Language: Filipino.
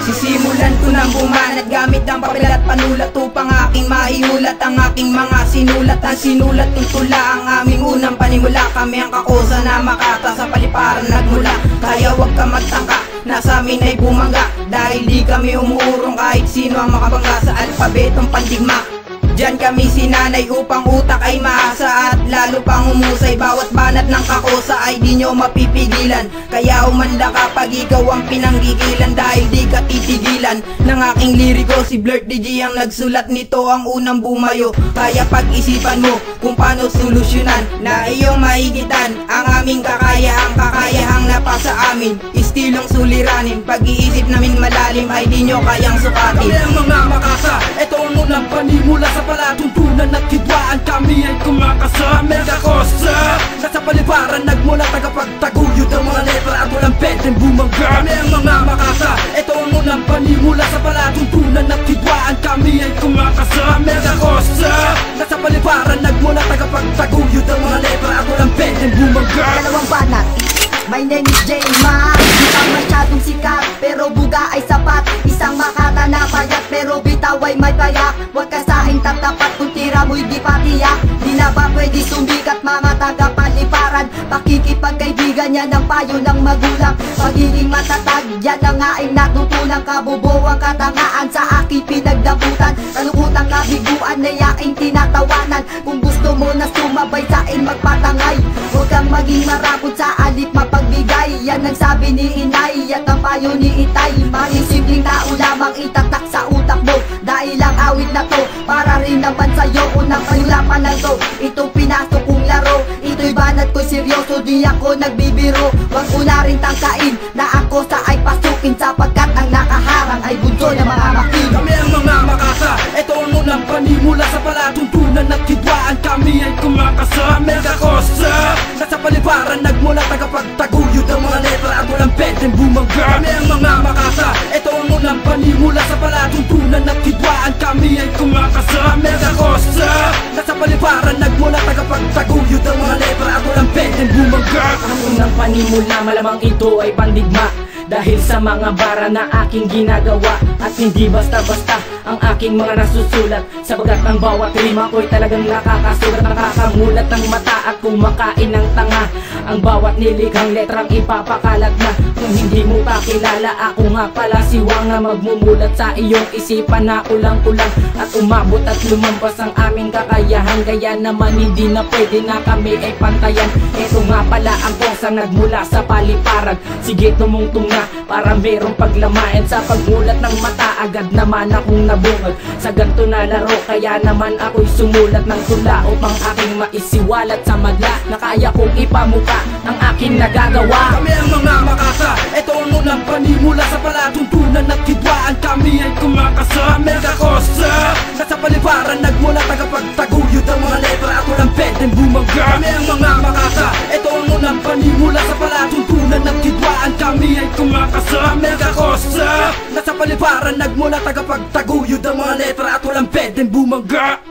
Sisimulan ko ng bumanat gamit ang papel at panulat upang aking maiulat ang aking mga sinulat. Ang sinulat ng tula ang aming unang panimula. Kami ang kakosa na makata sa paliparan nagmula. Kaya wag ka magtangka, nasa amin ay bumangga, dahil di kami umuurong kahit sino ang makabangga sa alpabetong pandigma. Diyan kami sinanay upang utak ay maasa at lalo pang umusay. Bawat banat ng kakosa ay di nyo mapipigilan. Kaya umanda kapag ikaw ang pinanggigilan, dahil di ka titigilan ng aking liriko. Si Blurt DJ ang nagsulat nito, ang unang bumayo. Kaya pag-isipan mo kung paano solusyonan na iyong maigitan ang aming kakayahang napasa amin. Istilong suliranin, pag-iisip namin malalim ay di nyo kayang sukatin. Kami ang mga makasa, ito ang unang panimula sa palatuntunan at hidwaan. Kami ay kumakasa, mega kosa. Nasa paliparan nagmula, tagapagtaguyod ang mga letra at walang pwedeng bumangga. Kami ang mga makasa, ito ang unang panimula sa palatuntunan at hidwaan. Kami ay kumakasa, mega kosa. Nasa paliparan nagmula, tagapagtaguyod ang mga letra at walang pwedeng bumangga. Dalawang banat, my name is J-Ma. Di pa masyadong sikat, pero buga ay sapat. Isang makata na payat, pero bitaw ay may payak. Huwag ka saing tatapat kung tira mo'y di patiyak. Di na ba pwede sumikat mga tagapaliparan? Pakikipagkaibigan yan ang payo ng magulang. Pagiging matatag, yan ang aing natutulang. Kabubuwang katangaan sa aking pinagdabutan. Kalukutang kabiguan na yaking tinatawanan. Kung gusto mo na sumabay saing magpatangay, huwag kang maging marapot sa alip mapagbigay. Yan ang sabi ni inay at ang payo ni itay. Marisimling tao lamang itatak sa utak mo, dahil ang awit na to para rin naman sa'yo. Unang pahirapan na to, itong pinasok kong laro. Ito'y banat ko seryoso, di ako nagbibiro. Huwag ko na rin tangkain na ako sa ay pasukin, sapagkat ang nakaharang ay bunso ng mga makin. Kami ang mga makasa, ito ang unang panimula sa palatuntunan at hidwaan. Kami ay kumakasa, mega kosa. Nasa paliparan nagmula, tagapagtaguyod ang mga letra at walang pwedeng bumangga. Kami ang mga makasa, ito ang unang panimula sa palatuntunan at hidwaan. Kami ay kumakasa, mega kosa. Nasa paliparan nagmula, tagapagtaguyod ang mga letra at walang pwedeng bumangga. Ang unang panimula malamang ito ay pandigma, dahil sa mga bara na aking ginagawa. At hindi basta-basta ang aking mga nasusulat, sabagat ang bawat rima ko'y talagang nakakasulat. Nakakamulat ng mata at kumakain ng tanga. Ang bawat nilikhang letrang ipapakalat na. Kung hindi mo pa kilala, ako nga pala si Wang, na magmumulat sa iyong isipan na kulang-kulang at umabot at lumampas ang aming kakayahan. Kaya naman hindi na pwede na kami ay pantayan. Ito nga pala ang kosang nagmula sa paliparan. Sige, tumungtong na para merong paglamayan. Sa pagmulat ng mata, agad naman akong nabungad sa ganto na laro. Kaya naman ako'y sumulat ng tula upang aking maisiwalat sa madla na kaya kong ipamuka ang aking nagagawa. Kami ang mga makasa, ito ang unang panimula sa palatuntunan at hidwaan. Kami ay kumakasa, mega kosa. Nasa paliparan nagmula, tagapagtaguyod ang mga letra at walang pwedeng bumangga. Kami ang mga makasa, ito ang unang panimula sa palatuntunan at hidwaan. Kami ay kumakasa, mega kosa. Nasa paliparan nagmula, tagapagtaguyod ang mga letra at walang pwedeng bumangga.